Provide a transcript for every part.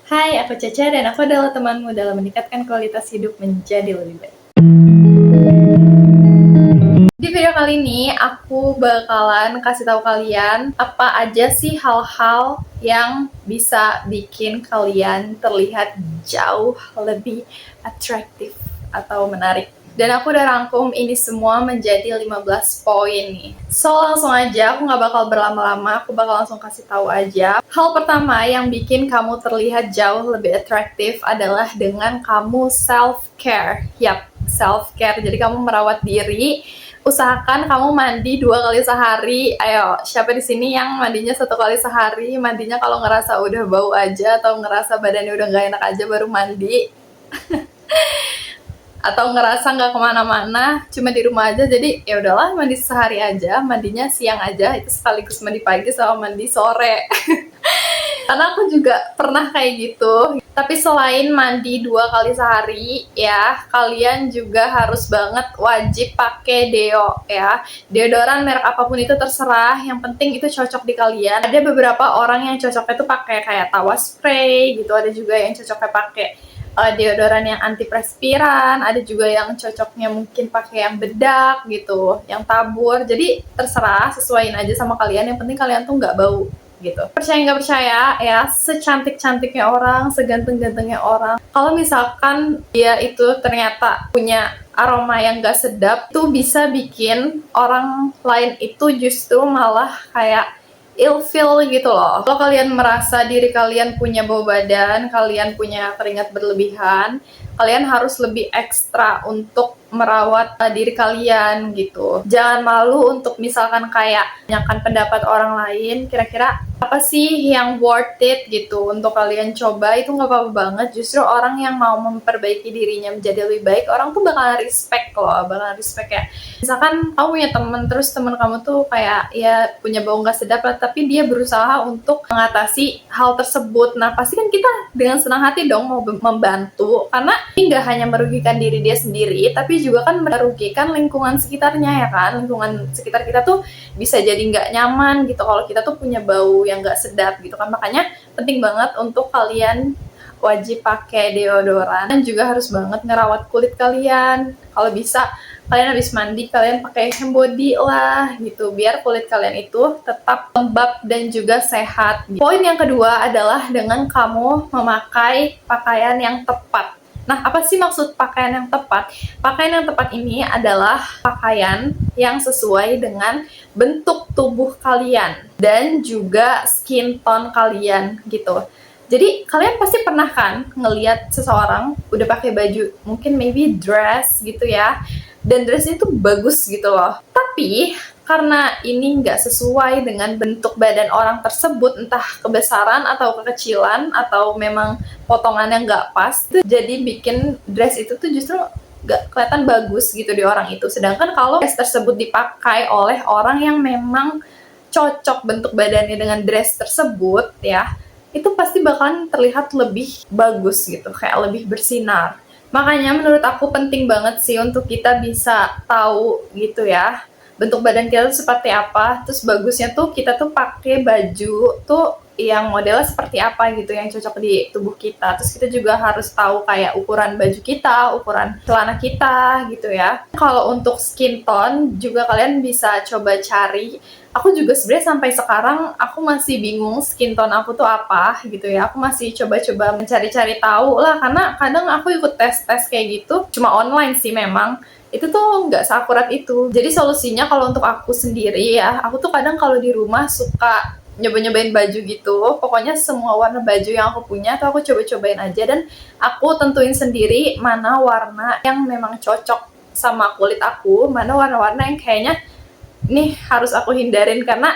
Hai, aku Caca dan aku adalah temanmu dalam meningkatkan kualitas hidup menjadi lebih baik. Di video kali ini aku bakalan kasih tahu kalian apa aja sih hal-hal yang bisa bikin kalian terlihat jauh lebih atraktif atau menarik. Dan aku udah rangkum ini semua menjadi 15 poin nih. So, langsung aja, aku nggak bakal berlama-lama, aku bakal langsung kasih tahu aja. Hal pertama yang bikin kamu terlihat jauh lebih atraktif adalah dengan kamu self-care. Yap, self-care. Jadi kamu merawat diri, usahakan kamu mandi 2 kali sehari. Ayo, siapa di sini yang mandinya 1 kali sehari? Mandinya kalau ngerasa udah bau aja atau ngerasa badannya udah nggak enak aja baru mandi. Atau ngerasa nggak kemana-mana, cuma di rumah aja, jadi ya udahlah mandi sehari aja, mandinya siang aja, itu sekaligus mandi pagi sama mandi sore. Karena aku juga pernah kayak gitu. Tapi selain mandi 2 kali sehari, ya kalian juga harus banget wajib pakai deo ya. Deodoran merek apapun itu terserah, yang penting itu cocok di kalian. Ada beberapa orang yang cocoknya tuh pakai kayak tawa spray gitu, ada juga yang cocoknya pakai deodoran yang antiperspiran, ada juga yang cocoknya mungkin pakai yang bedak gitu, yang tabur. Jadi terserah, sesuaiin aja sama kalian, yang penting kalian tuh nggak bau gitu. Percaya nggak percaya ya, secantik-cantiknya orang, seganteng-gantengnya orang, kalau misalkan dia itu ternyata punya aroma yang gak sedap, tuh bisa bikin orang lain itu justru malah kayak ilfeel gitu loh. Kalau kalian merasa diri kalian punya bau badan, kalian punya keringat berlebihan, kalian harus lebih ekstra untuk merawat diri kalian gitu. Jangan malu untuk misalkan kayak menanyakan pendapat orang lain, kira-kira apa sih yang worth it gitu untuk kalian coba. Itu nggak apa-apa banget. Justru orang yang mau memperbaiki dirinya menjadi lebih baik, orang tuh bakalan respect loh, bakalan respect ya. Misalkan kamu punya temen, terus temen kamu tuh kayak ya punya bau nggak sedap lah, tapi dia berusaha untuk mengatasi hal tersebut. Nah pasti kan kita dengan senang hati dong mau membantu, karena ini nggak hanya merugikan diri dia sendiri, tapi juga kan merugikan lingkungan sekitarnya ya kan. Lingkungan sekitar kita tuh bisa jadi nggak nyaman gitu kalau kita tuh punya bau yang nggak sedap gitu kan. Makanya penting banget untuk kalian wajib pakai deodoran, dan juga harus banget ngerawat kulit kalian. Kalau bisa kalian habis mandi kalian pakai hand body lah gitu, biar kulit kalian itu tetap lembab dan juga sehat. Poin yang kedua adalah dengan kamu memakai pakaian yang tepat. Nah, apa sih maksud pakaian yang tepat? Pakaian yang tepat ini adalah pakaian yang sesuai dengan bentuk tubuh kalian dan juga skin tone kalian gitu. Jadi kalian pasti pernah kan ngelihat seseorang udah pakai baju mungkin maybe dress gitu ya, dan dressnya itu bagus gitu loh. Tapi karena ini nggak sesuai dengan bentuk badan orang tersebut, entah kebesaran atau kekecilan atau memang potongannya nggak pas, itu jadi bikin dress itu tuh justru nggak kelihatan bagus gitu di orang itu. Sedangkan kalau dress tersebut dipakai oleh orang yang memang cocok bentuk badannya dengan dress tersebut ya, itu pasti bakalan terlihat lebih bagus gitu, kayak lebih bersinar. Makanya menurut aku penting banget sih untuk kita bisa tahu gitu ya bentuk badan kita tuh seperti apa. Terus bagusnya tuh kita tuh pakai baju tuh yang modelnya seperti apa gitu, yang cocok di tubuh kita. Terus kita juga harus tahu kayak ukuran baju kita, ukuran celana kita gitu ya. Kalau untuk skin tone juga kalian bisa coba cari. Aku juga sebenarnya sampai sekarang aku masih bingung skin tone aku tuh apa gitu ya. Aku masih coba-coba mencari-cari tahu lah, karena kadang aku ikut tes-tes kayak gitu, cuma online sih memang. Itu tuh nggak seakurat itu. Jadi solusinya kalau untuk aku sendiri ya, aku tuh kadang kalau di rumah suka nyoba-nyobain baju gitu. Pokoknya semua warna baju yang aku punya tuh aku coba-cobain aja, dan aku tentuin sendiri mana warna yang memang cocok sama kulit aku, mana warna-warna yang kayaknya nih harus aku hindarin, karena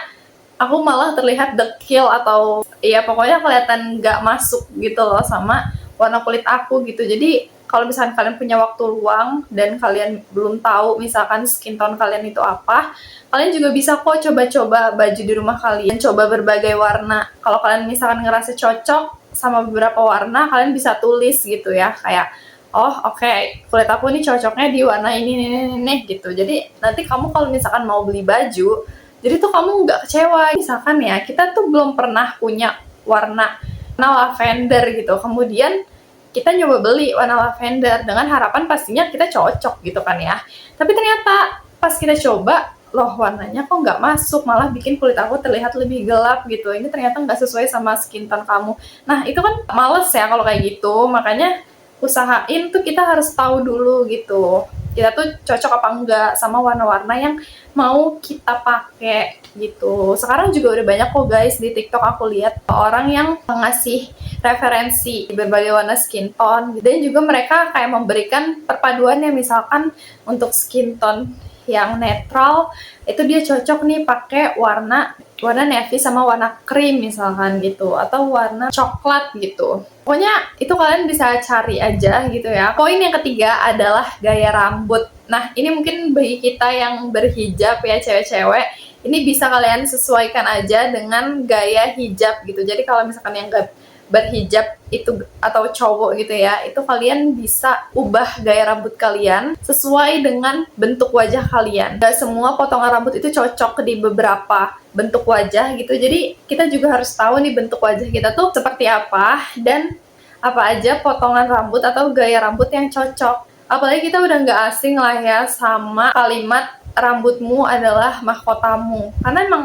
aku malah terlihat dekil atau ya pokoknya kelihatan nggak masuk gitu loh sama warna kulit aku gitu. Jadi kalau misalkan kalian punya waktu luang dan kalian belum tahu misalkan skin tone kalian itu apa, kalian juga bisa kok coba-coba baju di rumah kalian, coba berbagai warna. Kalau kalian misalkan ngerasa cocok sama beberapa warna, kalian bisa tulis gitu ya, kayak oh oke, kulit aku ini cocoknya di warna ini gitu. Jadi nanti kamu kalau misalkan mau beli baju, jadi tuh kamu nggak kecewa. Misalkan ya, kita tuh belum pernah punya warna warna lavender gitu. Kemudian kita nyoba beli warna lavender dengan harapan pastinya kita cocok gitu kan ya. Tapi ternyata pas kita coba, loh warnanya kok nggak masuk, malah bikin kulit aku terlihat lebih gelap gitu. Ini ternyata nggak sesuai sama skin tone kamu. Nah itu kan males ya kalau kayak gitu, makanya usahain tuh kita harus tahu dulu gitu, kita tuh cocok apa enggak sama warna-warna yang mau kita pakai gitu. Sekarang juga udah banyak kok guys di TikTok aku lihat orang yang ngasih referensi berbagai warna skin tone, dan juga mereka kayak memberikan perpaduannya, misalkan untuk skin tone yang netral itu dia cocok nih pakai warna navy sama warna krim misalkan gitu, atau warna coklat gitu. Pokoknya itu kalian bisa cari aja gitu ya. Poin yang ketiga adalah gaya rambut. Nah ini mungkin bagi kita yang berhijab ya, cewek-cewek, ini bisa kalian sesuaikan aja dengan gaya hijab gitu. Jadi kalau misalkan yang gak berhijab itu atau cowok gitu ya, itu kalian bisa ubah gaya rambut kalian sesuai dengan bentuk wajah kalian. Gak semua potongan rambut itu cocok di beberapa bentuk wajah gitu, jadi kita juga harus tahu nih bentuk wajah kita tuh seperti apa dan apa aja potongan rambut atau gaya rambut yang cocok. Apalagi kita udah nggak asing lah ya sama kalimat rambutmu adalah mahkotamu, karena emang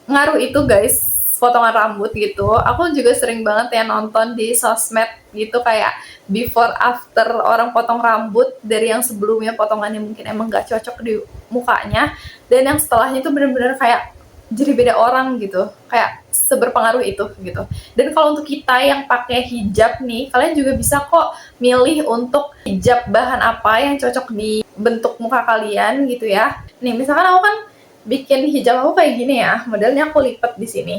ngaruh itu guys potongan rambut gitu. Aku juga sering banget ya nonton di sosmed gitu, kayak before after orang potong rambut dari yang sebelumnya potongannya mungkin emang gak cocok di mukanya, dan yang setelahnya itu bener-bener kayak jadi beda orang gitu, kayak seberpengaruh itu gitu. Dan kalau untuk kita yang pakai hijab nih, kalian juga bisa kok milih untuk hijab bahan apa yang cocok di bentuk muka kalian gitu ya. Nih misalkan aku kan bikin hijab aku kayak gini ya, modelnya aku lipat di sini.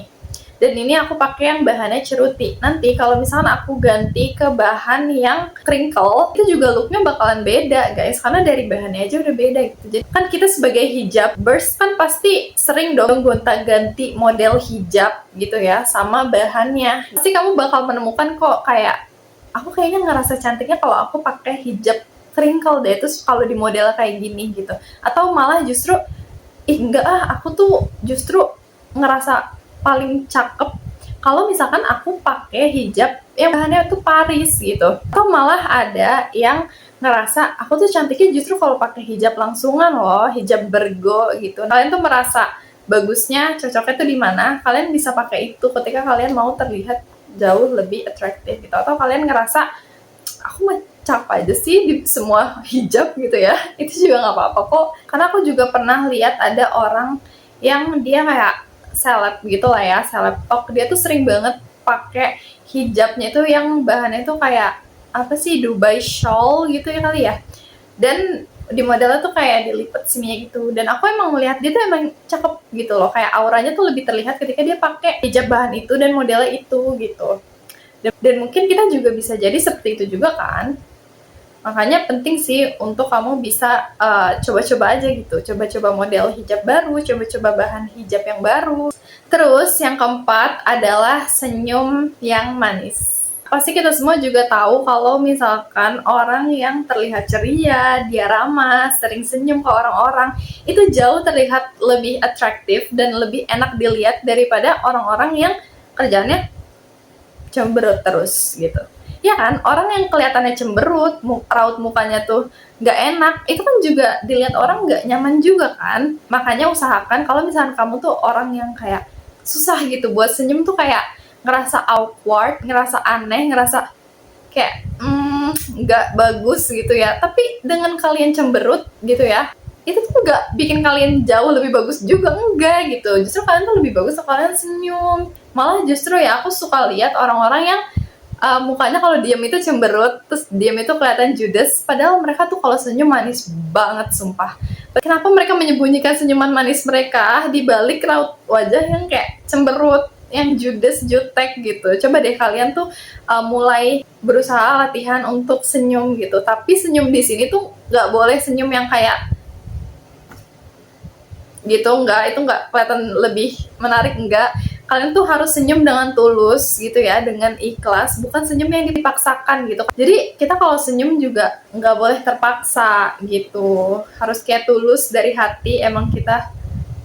Dan ini aku pakai yang bahannya ceruti. Nanti kalau misalkan aku ganti ke bahan yang crinkle, itu juga looknya bakalan beda guys, karena dari bahannya aja udah beda gitu. Jadi kan kita sebagai hijabers kan pasti sering dong gonta-ganti model hijab gitu ya, sama bahannya. Pasti kamu bakal menemukan kok kayak, aku kayaknya ngerasa cantiknya kalau aku pakai hijab crinkle deh, terus kalau di model kayak gini gitu. Atau malah justru, enggak aku tuh justru ngerasa paling cakep kalau misalkan aku pakai hijab yang bahannya tuh Paris gitu. Atau malah ada yang ngerasa aku tuh cantiknya justru kalau pakai hijab langsungan loh, hijab bergo gitu. Kalian tuh merasa bagusnya, cocoknya tuh di mana? Kalian bisa pakai itu ketika kalian mau terlihat jauh lebih atraktif gitu. Atau kalian ngerasa aku mah cakep aja sih di semua hijab gitu ya, itu juga nggak apa-apa kok. Karena aku juga pernah lihat ada orang yang dia kayak seleb gitu lah ya, seleb talk, dia tuh sering banget pakai hijabnya itu yang bahannya tuh kayak apa sih, Dubai shawl gitu ya kali ya, dan di modelnya tuh kayak dilipat sininya gitu. Dan aku emang melihat dia tuh emang cakep gitu loh, kayak auranya tuh lebih terlihat ketika dia pakai hijab bahan itu dan modelnya itu gitu. Dan mungkin kita juga bisa jadi seperti itu juga kan. Makanya penting sih untuk kamu bisa coba-coba aja gitu, coba-coba model hijab baru, coba-coba bahan hijab yang baru. Terus yang keempat adalah senyum yang manis. Pasti kita semua juga tahu kalau misalkan orang yang terlihat ceria, dia ramah, sering senyum ke orang-orang, itu jauh terlihat lebih atraktif dan lebih enak dilihat daripada orang-orang yang kerjaannya cemberut terus gitu. Ya kan, orang yang kelihatannya cemberut, raut mukanya tuh nggak enak, itu kan juga dilihat orang nggak nyaman juga kan. Makanya usahakan kalau misalnya kamu tuh orang yang kayak susah gitu buat senyum, tuh kayak ngerasa awkward, ngerasa aneh, ngerasa kayak nggak bagus gitu ya. Tapi dengan kalian cemberut gitu ya, itu tuh nggak bikin kalian jauh lebih bagus juga, enggak gitu. Justru kalian tuh lebih bagus kalau kalian senyum. Malah justru ya aku suka lihat orang-orang yang mukanya kalau diam itu cemberut, terus diam itu kelihatan judes, padahal mereka tuh kalau senyum manis banget sumpah. Kenapa mereka menyembunyikan senyuman manis mereka di balik raut wajah yang kayak cemberut, yang judes, jutek gitu. Coba deh kalian tuh mulai berusaha latihan untuk senyum gitu. Tapi senyum di sini tuh nggak boleh senyum yang kayak gitu, enggak, itu enggak kelihatan lebih menarik, enggak. Kalian tuh harus senyum dengan tulus gitu ya, dengan ikhlas, bukan senyum yang dipaksakan gitu. Jadi kita kalau senyum juga nggak boleh terpaksa gitu, harus kayak tulus dari hati. Emang kita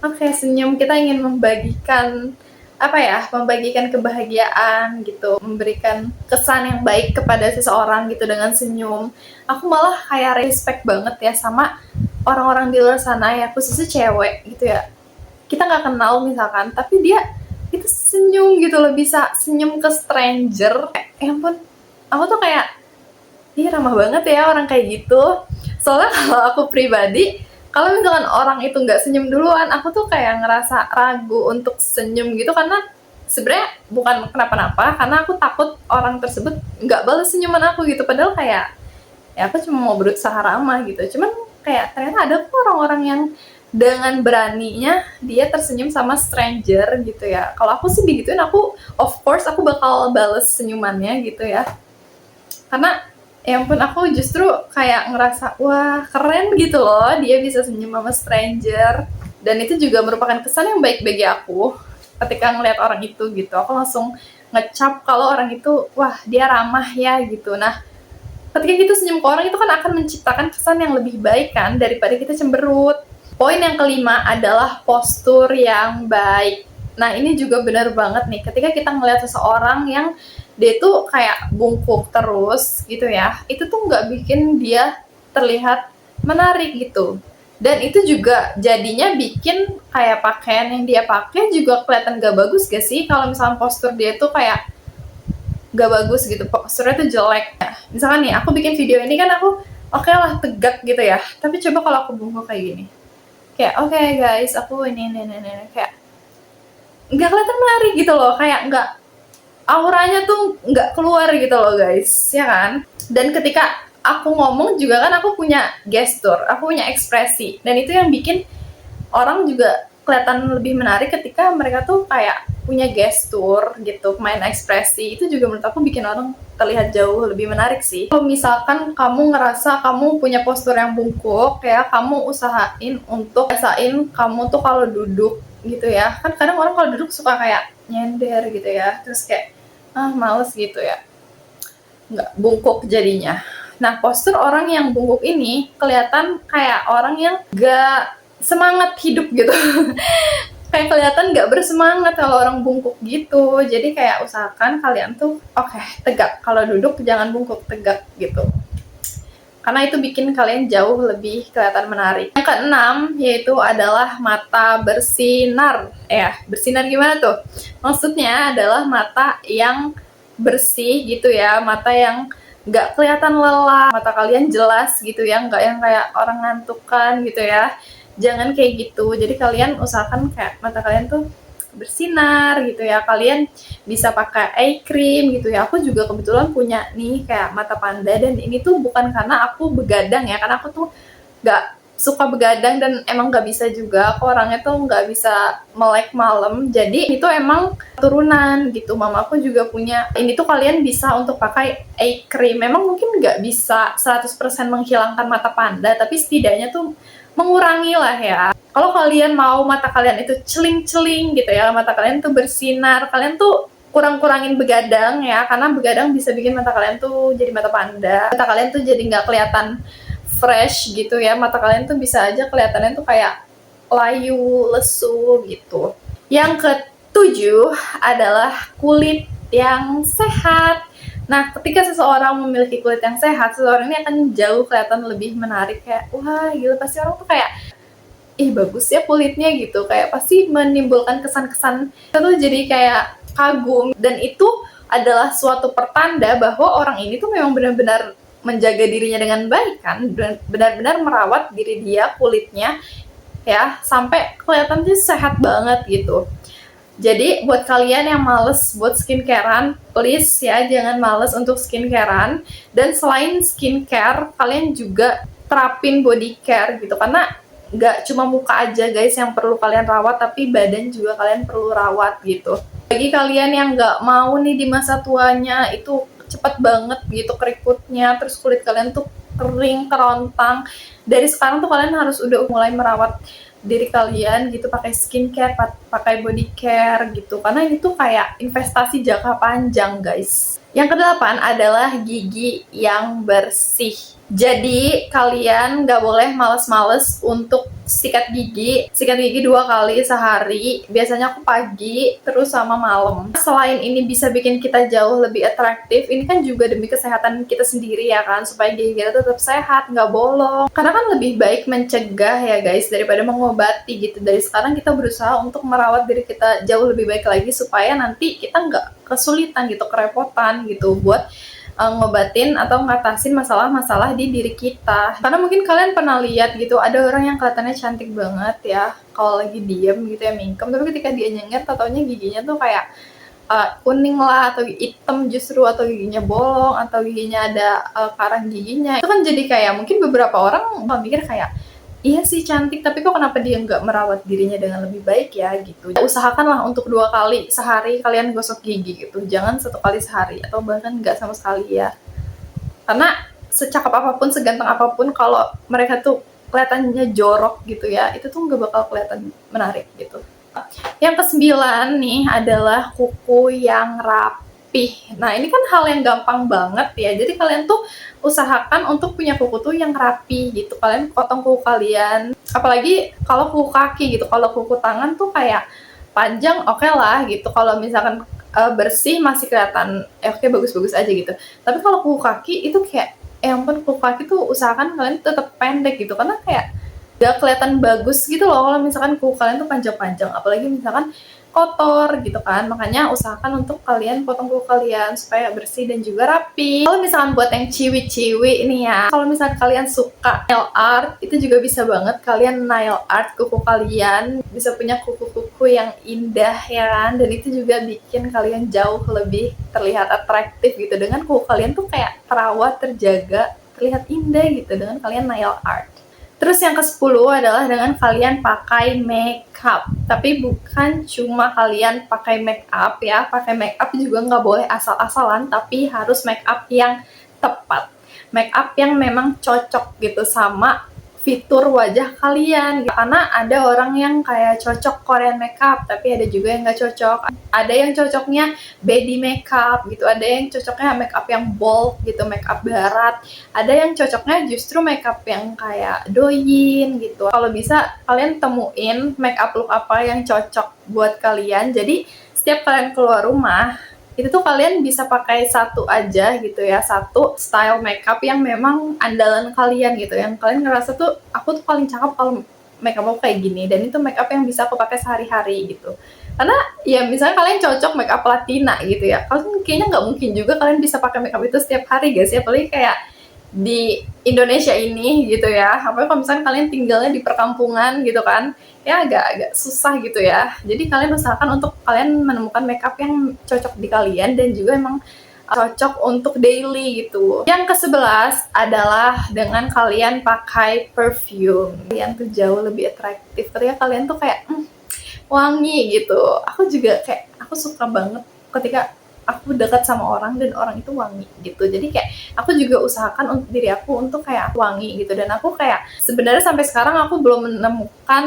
oke senyum, kita ingin membagikan apa ya, membagikan kebahagiaan gitu, memberikan kesan yang baik kepada seseorang gitu dengan senyum. Aku malah kayak respect banget ya sama orang-orang di luar sana ya, khususnya cewek gitu ya. Kita nggak kenal misalkan, tapi dia itu senyum gitu loh, bisa senyum ke stranger. Ya ampun, aku tuh kayak, ih ramah banget ya orang kayak gitu. Soalnya kalau aku pribadi, kalau misalkan orang itu nggak senyum duluan, aku tuh kayak ngerasa ragu untuk senyum gitu, karena sebenarnya bukan kenapa-napa, karena aku takut orang tersebut nggak balas senyuman aku gitu. Padahal kayak, ya aku cuma mau berusaha ramah gitu. Cuman kayak ternyata ada kok orang-orang yang dengan beraninya dia tersenyum sama stranger gitu ya. Kalau aku sih begituin, aku of course aku bakal bales senyumannya gitu ya. Karena ya ampun, aku justru kayak ngerasa wah keren gitu loh dia bisa senyum sama stranger, dan itu juga merupakan kesan yang baik bagi aku ketika ngelihat orang itu gitu. Aku langsung ngecap kalau orang itu wah dia ramah ya gitu. Nah, ketika kita senyum ke orang itu kan akan menciptakan kesan yang lebih baik kan daripada kita cemberut. Poin yang kelima adalah postur yang baik. Nah, ini juga benar banget nih, ketika kita ngelihat seseorang yang dia tuh kayak bungkuk terus gitu ya, itu tuh nggak bikin dia terlihat menarik gitu. Dan itu juga jadinya bikin kayak pakaian yang dia pakai juga kelihatan gak bagus gak sih, kalau misalnya postur dia tuh kayak gak bagus gitu, posturnya tuh jelek. Misalkan nih, aku bikin video ini kan aku oke lah tegak gitu ya, tapi coba kalau aku bungkuk kayak gini, kayak oke guys, aku ini, kayak nggak kelihatan menarik gitu loh, kayak nggak, auranya tuh nggak keluar gitu loh guys, ya kan? Dan ketika aku ngomong juga kan aku punya gestur, aku punya ekspresi, dan itu yang bikin orang juga kelihatan lebih menarik ketika mereka tuh kayak punya gestur gitu, main ekspresi. Itu juga menurut aku bikin orang terlihat jauh lebih menarik sih. Kalau misalkan kamu ngerasa kamu punya postur yang bungkuk ya, kamu usahain untuk biasain kamu tuh kalau duduk gitu ya. Kan kadang orang kalau duduk suka kayak nyender gitu ya, terus kayak males gitu ya, nggak bungkuk jadinya. Nah, postur orang yang bungkuk ini kelihatan kayak orang yang gak semangat hidup gitu. Kayak kelihatan gak bersemangat kalau orang bungkuk gitu. Jadi kayak usahakan kalian tuh oke, tegak. Kalau duduk jangan bungkuk, tegak gitu. Karena itu bikin kalian jauh lebih kelihatan menarik. Yang keenam yaitu adalah mata bersinar. Bersinar gimana tuh? Maksudnya adalah mata yang bersih gitu ya, mata yang nggak kelihatan lelah, mata kalian jelas gitu ya, nggak yang kayak orang ngantukan gitu ya. Jangan kayak gitu. Jadi kalian usahakan kayak mata kalian tuh bersinar gitu ya. Kalian bisa pakai eye cream gitu ya. Aku juga kebetulan punya nih kayak mata panda, dan ini tuh bukan karena aku begadang ya, karena aku tuh nggak suka begadang dan emang nggak bisa juga. Aku orangnya tuh nggak bisa melek malam, jadi itu emang turunan gitu. Mamaku juga punya. Ini tuh kalian bisa untuk pakai eye cream. Memang mungkin nggak bisa 100% menghilangkan mata panda, tapi setidaknya tuh mengurangi lah ya. Kalau kalian mau mata kalian itu celing-celing gitu ya, mata kalian tuh bersinar, kalian tuh kurang-kurangin begadang ya, karena begadang bisa bikin mata kalian tuh jadi mata panda. Mata kalian tuh jadi nggak kelihatan fresh gitu ya, mata kalian tuh bisa aja kelihatannya tuh kayak layu, lesu gitu. Yang ketujuh adalah kulit yang sehat. Nah, ketika seseorang memiliki kulit yang sehat, seseorang ini akan jauh kelihatan lebih menarik. Kayak, wah gila, pasti orang tuh kayak, ih bagus ya kulitnya gitu. Kayak pasti menimbulkan kesan-kesan, kita tuh jadi kayak kagum. Dan itu adalah suatu pertanda bahwa orang ini tuh memang benar-benar menjaga dirinya dengan baik kan, benar-benar merawat diri dia, kulitnya ya, sampai kelihatannya sehat banget gitu. Jadi buat kalian yang males buat skincarean, please ya jangan males untuk skincarean. Dan selain skincare, kalian juga terapin body care gitu, karena nggak cuma muka aja guys yang perlu kalian rawat, tapi badan juga kalian perlu rawat gitu. Bagi kalian yang nggak mau nih di masa tuanya itu cepet banget gitu keriputnya, terus kulit kalian tuh kering, kerontang, dari sekarang tuh kalian harus udah mulai merawat diri kalian gitu, pakai skincare, pakai body care gitu, karena ini tuh kayak investasi jangka panjang guys. Yang kedelapan adalah gigi yang bersih. Jadi kalian nggak boleh males-males untuk sikat gigi. Sikat gigi 2 kali sehari. Biasanya aku pagi terus sama malam. Selain ini bisa bikin kita jauh lebih atraktif, ini kan juga demi kesehatan kita sendiri ya kan, supaya gigi kita tetap sehat, nggak bolong. Karena kan lebih baik mencegah ya guys daripada mengobati gitu. Dari sekarang kita berusaha untuk merawat diri kita jauh lebih baik lagi supaya nanti kita nggak kesulitan gitu, kerepotan gitu buat ngobatin atau ngatasin masalah-masalah di diri kita. Karena mungkin kalian pernah lihat gitu, ada orang yang kelihatannya cantik banget ya kalau lagi diem gitu ya, mingkem, tapi ketika dia nyengir tatonya giginya tuh kayak kuning lah, atau hitam justru, atau giginya bolong, atau giginya ada karang giginya. Itu kan jadi kayak mungkin beberapa orang mikir kayak, iya sih cantik, tapi kok kenapa dia nggak merawat dirinya dengan lebih baik ya gitu. Usahakanlah untuk 2 kali sehari kalian gosok gigi gitu, jangan 1 kali sehari atau bahkan nggak sama sekali ya. Karena secakap apapun, seganteng apapun, kalau mereka tuh kelihatannya jorok gitu ya, itu tuh nggak bakal kelihatan menarik gitu. Yang ke-9 nih adalah kuku yang rapi. Nah, ini kan hal yang gampang banget ya. Jadi kalian tuh usahakan untuk punya kuku tuh yang rapi gitu. Kalian potong kuku kalian. Apalagi kalau kuku kaki gitu. Kalau kuku tangan tuh kayak panjang, oke lah gitu. Kalau misalkan bersih masih kelihatan oke, bagus-bagus aja gitu. Tapi kalau kuku kaki itu kayak ampun, kuku kaki tuh usahakan kalian tetap pendek gitu. Karena kayak gak kelihatan bagus gitu loh kalau misalkan kuku kalian tuh panjang-panjang, apalagi misalkan kotor gitu kan. Makanya usahakan untuk kalian potong kuku kalian supaya bersih dan juga rapi. Kalau misalkan buat yang ciwi-ciwi ini ya, kalau misalkan kalian suka nail art, itu juga bisa banget kalian nail art kuku kalian, bisa punya kuku-kuku yang indah ya kan, dan itu juga bikin kalian jauh lebih terlihat atraktif gitu. Dengan kuku kalian tuh kayak terawat, terjaga, terlihat indah gitu dengan kalian nail art. Terus yang ke-10 adalah dengan kalian pakai makeup. Tapi bukan cuma kalian pakai makeup ya. Pakai makeup juga nggak boleh asal-asalan, tapi harus makeup yang tepat. Makeup yang memang cocok gitu sama fitur wajah kalian. Karena ada orang yang kayak cocok Korean makeup, tapi ada juga yang nggak cocok. Ada yang cocoknya baby makeup gitu, ada yang cocoknya makeup yang bold gitu, makeup barat. Ada yang cocoknya justru makeup yang kayak doyin gitu. Kalau bisa kalian temuin makeup look apa yang cocok buat kalian. Jadi setiap kalian keluar rumah, itu tuh kalian bisa pakai satu aja gitu ya, satu style makeup yang memang andalan kalian gitu, yang kalian ngerasa tuh aku tuh paling cakep kalau makeup aku kayak gini, dan itu makeup yang bisa aku pakai sehari-hari gitu. Karena ya misalnya kalian cocok makeup platina gitu ya, kalian kayaknya nggak mungkin juga kalian bisa pakai makeup itu setiap hari guys ya, apalagi kayak di Indonesia ini gitu ya. Apalagi kalau misalnya kalian tinggalnya di perkampungan gitu kan, ya agak susah gitu ya. Jadi kalian usahakan untuk kalian menemukan makeup yang cocok di kalian dan juga emang cocok untuk daily gitu. Yang ke-11 adalah dengan kalian pakai perfume. Kalian tuh jauh lebih atraktif ketika kalian tuh kayak wangi gitu. Aku juga kayak, aku suka banget ketika aku dekat sama orang dan orang itu wangi gitu. Jadi kayak aku juga usahakan untuk diri aku untuk kayak wangi gitu. Dan aku kayak sebenarnya sampai sekarang aku belum menemukan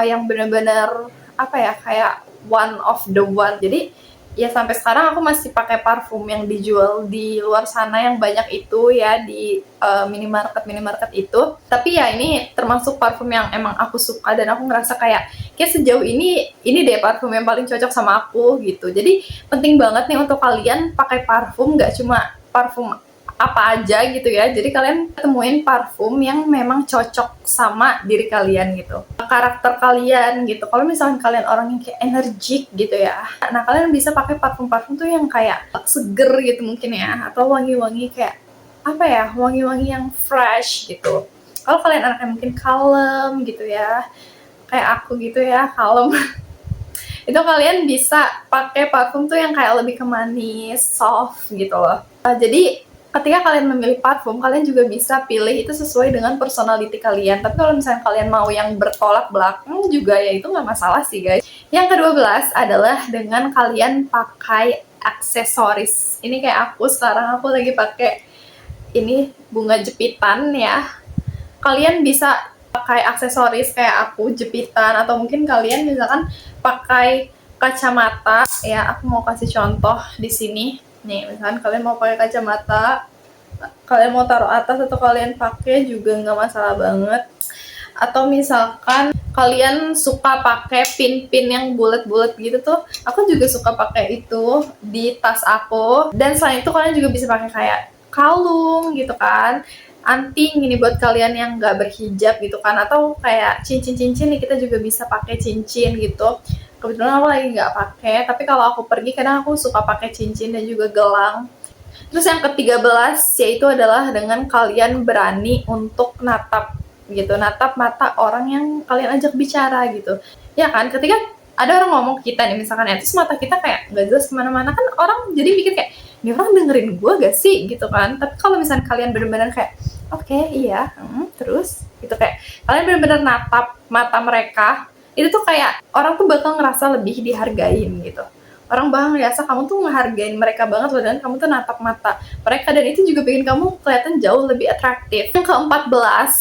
yang benar-benar apa ya, kayak one of the one. Jadi ya sampai sekarang aku masih pakai parfum yang dijual di luar sana yang banyak itu ya, di minimarket itu. Tapi ya ini termasuk parfum yang emang aku suka dan aku ngerasa kayak sejauh ini deh parfum yang paling cocok sama aku gitu. Jadi penting banget nih untuk kalian pakai parfum, gak cuma parfum apa aja gitu ya. Jadi kalian temuin parfum yang memang cocok sama diri kalian gitu, karakter kalian gitu. Kalau misalnya kalian orang yang kayak energik gitu ya, nah kalian bisa pakai parfum-parfum tuh yang kayak seger gitu mungkin ya, atau wangi-wangi kayak apa ya, wangi-wangi yang fresh gitu. Kalau kalian anaknya mungkin kalem gitu ya, kayak aku gitu ya, kalem. Itu kalian bisa pakai parfum tuh yang kayak lebih ke manis, soft gitu loh. Jadi ketika kalian memilih parfum, kalian juga bisa pilih itu sesuai dengan personality kalian. Tapi kalau misalnya kalian mau yang bertolak belakang juga ya itu nggak masalah sih guys. Yang ke-12 adalah dengan kalian pakai aksesoris. Ini kayak aku sekarang, aku lagi pakai ini bunga jepitan ya. Kalian bisa pakai aksesoris kayak aku, jepitan, atau mungkin kalian misalkan pakai kacamata ya. Aku mau kasih contoh di sini. Nih, misalkan kalian mau pakai kacamata, kalian mau taruh atas atau kalian pakai juga nggak masalah banget. Atau misalkan kalian suka pakai pin-pin yang bulat-bulat gitu tuh, aku juga suka pakai itu di tas aku. Dan selain itu kalian juga bisa pakai kayak kalung gitu kan, anting ini buat kalian yang nggak berhijab gitu kan, atau kayak cincin-cincin nih, kita juga bisa pakai cincin gitu. Kebetulan aku lagi nggak pakai, tapi kalau aku pergi kadang aku suka pakai cincin dan juga gelang. Terus yang ke-13 yaitu adalah dengan kalian berani untuk natap gitu, natap mata orang yang kalian ajak bicara gitu. Ya kan, ketika ada orang ngomong ke kita nih misalkan ya, terus mata kita kayak nggak jelas kemana-mana, kan orang jadi mikir kayak, ini orang dengerin gue gak sih gitu kan. Tapi kalau misalnya kalian benar-benar kayak, oke, iya, terus gitu, kayak kalian benar-benar natap mata mereka, itu tuh kayak orang tuh bakal ngerasa lebih dihargain gitu. Orang bakal ngerasa kamu tuh ngehargain mereka banget loh, dan kamu tuh natap mata mereka, dan itu juga bikin kamu kelihatan jauh lebih atraktif. Yang ke-14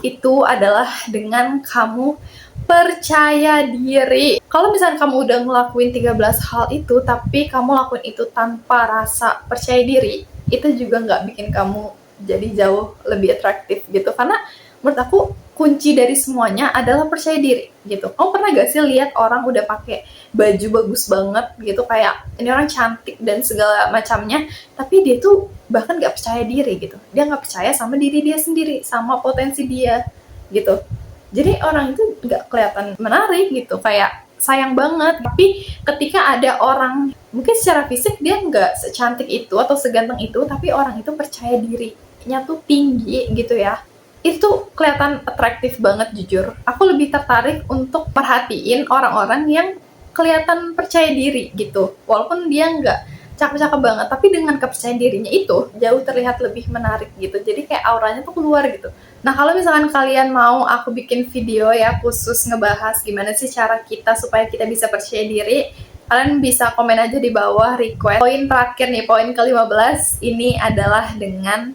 itu adalah dengan kamu percaya diri. Kalau misalnya kamu udah ngelakuin 13 hal itu, tapi kamu lakuin itu tanpa rasa percaya diri, itu juga nggak bikin kamu jadi jauh lebih atraktif gitu. Karena menurut aku kunci dari semuanya adalah percaya diri gitu. Kamu pernah gak sih lihat orang udah pakai baju bagus banget gitu, kayak ini orang cantik dan segala macamnya, tapi dia tuh bahkan gak percaya diri gitu. Dia gak percaya sama diri dia sendiri, sama potensi dia gitu. Jadi orang itu gak kelihatan menarik gitu, kayak sayang banget. Tapi ketika ada orang mungkin secara fisik dia nggak secantik itu atau seganteng itu, tapi orang itu percaya dirinya tuh tinggi gitu ya, itu kelihatan atraktif banget. Jujur, aku lebih tertarik untuk perhatiin orang-orang yang kelihatan percaya diri gitu, walaupun dia nggak cakep-cakep banget, tapi dengan kepercayaan dirinya itu jauh terlihat lebih menarik gitu. Jadi kayak auranya tuh keluar gitu. Nah, kalau misalkan kalian mau aku bikin video ya khusus ngebahas gimana sih cara kita supaya kita bisa percaya diri, kalian bisa komen aja di bawah request. Poin terakhir nih, poin ke-15 ini adalah dengan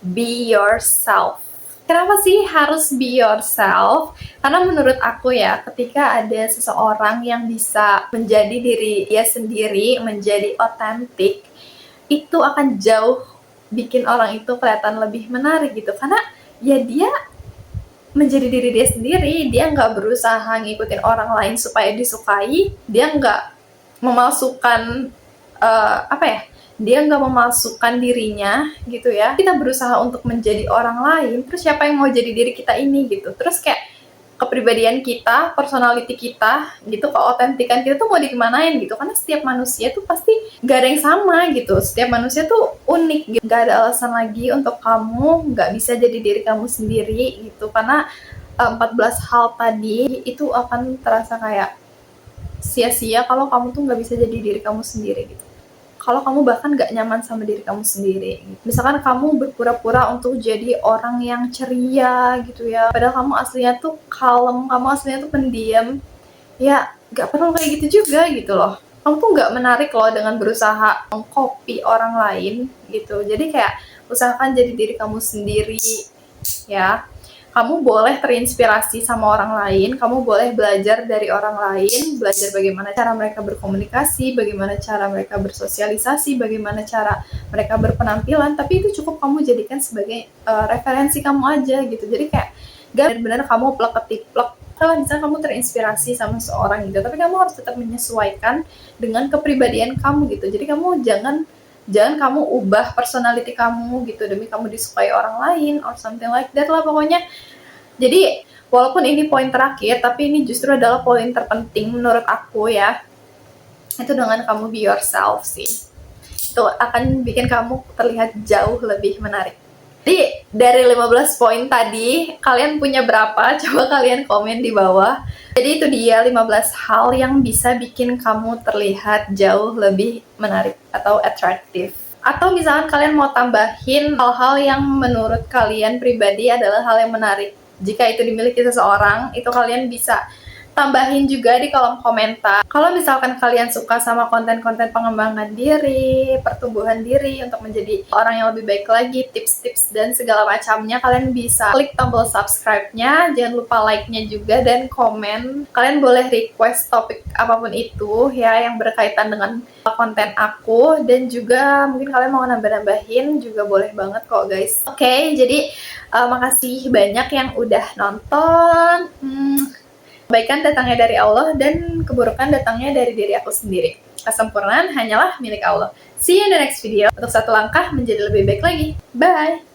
be yourself. Kenapa sih harus be yourself? Karena menurut aku ya, ketika ada seseorang yang bisa menjadi diri dia sendiri, menjadi otentik, itu akan jauh bikin orang itu kelihatan lebih menarik gitu. Karena ya dia menjadi diri dia sendiri, dia nggak berusaha ngikutin orang lain supaya disukai, dia nggak memalsukan apa ya, dia nggak memalsukan dirinya gitu ya. Kita berusaha untuk menjadi orang lain, terus siapa yang mau jadi diri kita ini gitu. Terus kayak kepribadian kita, personality kita gitu, keautentikan kita tuh mau dikemanain gitu. Karena setiap manusia tuh pasti gak ada yang sama gitu, setiap manusia tuh unik gitu. Gak ada alasan lagi untuk kamu gak bisa jadi diri kamu sendiri gitu. Karena 14 hal tadi itu akan terasa kayak sia-sia kalau kamu tuh gak bisa jadi diri kamu sendiri gitu. Kalau kamu bahkan gak nyaman sama diri kamu sendiri. Misalkan kamu berpura-pura untuk jadi orang yang ceria gitu ya, padahal kamu aslinya tuh kalem, kamu aslinya tuh pendiam, ya gak perlu kayak gitu juga gitu loh. Kamu tuh gak menarik loh dengan berusaha mengcopy orang lain gitu. Jadi kayak usahakan jadi diri kamu sendiri ya. Kamu boleh terinspirasi sama orang lain, kamu boleh belajar dari orang lain, belajar bagaimana cara mereka berkomunikasi, bagaimana cara mereka bersosialisasi, bagaimana cara mereka berpenampilan, tapi itu cukup kamu jadikan sebagai referensi kamu aja gitu. Jadi kayak gak benar-benar kamu plek-ketiplek. Kalau misalnya kamu terinspirasi sama seorang gitu, tapi kamu harus tetap menyesuaikan dengan kepribadian kamu gitu. Jadi kamu jangan kamu ubah personality kamu gitu demi kamu disukai orang lain or something like that lah pokoknya. Jadi walaupun ini poin terakhir, tapi ini justru adalah poin terpenting menurut aku ya, itu dengan kamu be yourself sih, itu akan bikin kamu terlihat jauh lebih menarik. Jadi dari 15 poin tadi, kalian punya berapa? Coba kalian komen di bawah. Jadi itu dia 15 hal yang bisa bikin kamu terlihat jauh lebih menarik atau atraktif. Atau misalkan kalian mau tambahin hal-hal yang menurut kalian pribadi adalah hal yang menarik. Jika itu dimiliki seseorang, itu kalian bisa tambahin juga di kolom komentar. Kalau misalkan kalian suka sama konten-konten pengembangan diri, pertumbuhan diri untuk menjadi orang yang lebih baik lagi, tips-tips dan segala macamnya, kalian bisa klik tombol subscribe-nya, jangan lupa like-nya juga dan komen. Kalian boleh request topik apapun itu ya yang berkaitan dengan konten aku, dan juga mungkin kalian mau nambah-nambahin juga boleh banget kok guys. Oke, jadi makasih banyak yang udah nonton. Kebaikan datangnya dari Allah dan keburukan datangnya dari diri aku sendiri. Kesempurnaan hanyalah milik Allah. See you in the next video untuk satu langkah menjadi lebih baik lagi. Bye!